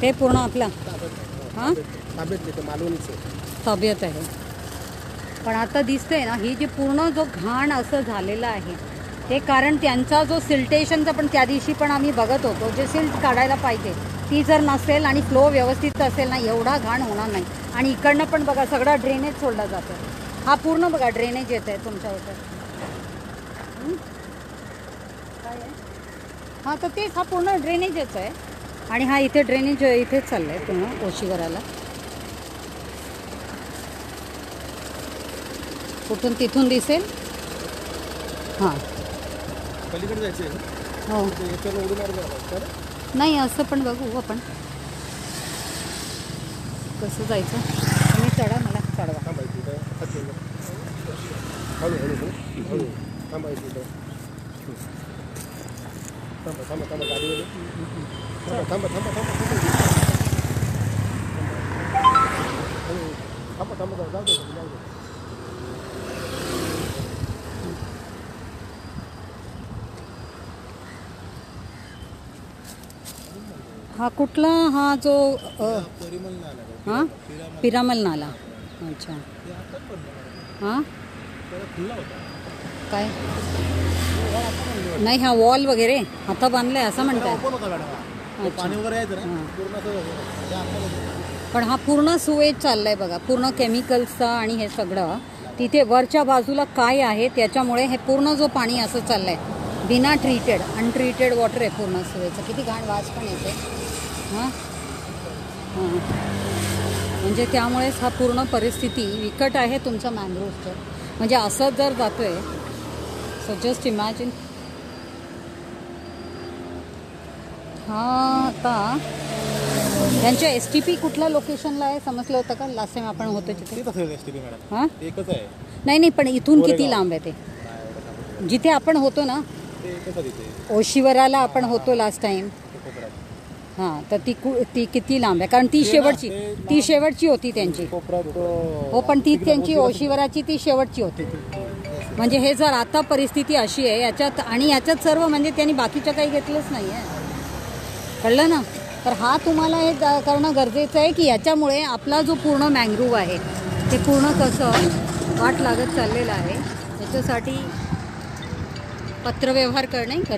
ते पूर्ण आपला हां ताब्यात तब्येत आहे. पण आता दिसतंय ना ही जी पूर्ण जो घाण असं झालेलं आहे ते कारण त्यांचा जो सिल्टेशनचा पण त्या दिवशी पण आम्ही बघत होतो जे सिल्ट काढायला पाहिजे ती जर नसेल आणि फ्लो व्यवस्थित असेल ना एवढा घाण होणार नाही. आणि इकडनं पण बघा सगळा ड्रेनेज सोडला जातो. हा पूर्ण बघा ड्रेनेज येत आहे तुमच्यावर. काय आहे हां तर तेच हा पूर्ण ड्रेनेजच आहे. आणि हा इथे ड्रेनेज इथेच चाललं आहे पूर्ण ओशीवराला. कुठून तिथून दिसेल हां पलीकडे जायचं हो नाही असं पण बघू आपण कसं जायचं. तुम्ही चढा मला चढवा. हा कुठला हा जो हां पिरामल नाला. अच्छा हां काय नाही हा वॉल वगैरे आता बांधलाय असं म्हणताय. पाणी वगैरे यायचं ना हां पूर्ण असं पण हा पूर्ण सुवेज चाललाय बघा पूर्ण केमिकल्सचा आणि हे सगळं तिथे वरच्या बाजूला काय आहे त्याच्यामुळे हे पूर्ण जो पाणी असं चाललंय बिना ट्रीटेड अनट्रीटेड वॉटर आहे पूर्ण सुवेचं. किती घाण वास पण येते हां हां म्हणजे त्यामुळेच हा पूर्ण परिस्थिती विकट आहे तुमचं मॅनग्रोव्हचं. म्हणजे असंच जर जातोय सो जस्ट इमॅजिन. हा आता त्यांच्या STP कुठल्या लोकेशनला आहे समजलं होतं का लास्ट टाइम आपण होतो तिथे. तेच असेल STP मॅडम हां एकच आहे. नाही पण इथून किती लांब आहे ते जिथे आपण होतो ना ते एकच आहे तिथे ओशीवराला आपण होतो लास्ट टाइम. हां तर ती किती लांब आहे कारण ती शेवटची होती त्यांची. हो पण ती त्यांची ओशीवराची ती शेवटची होती ती. म्हणजे हे जर आता परिस्थिती अशी आहे याच्यात आणि याच्यात सर्व म्हणजे त्यांनी बाकीचं काही घेतलंच नाही आहे कळलं ना. तर हा तुम्हाला हे करणं गरजेचं आहे की याच्यामुळे आपला जो पूर्ण मॅंग्रोव्ह आहे ते पूर्ण कसं वाट लागत चाललेलं आहे. याच्यासाठी पत्रव्यवहार करणे गरजेचं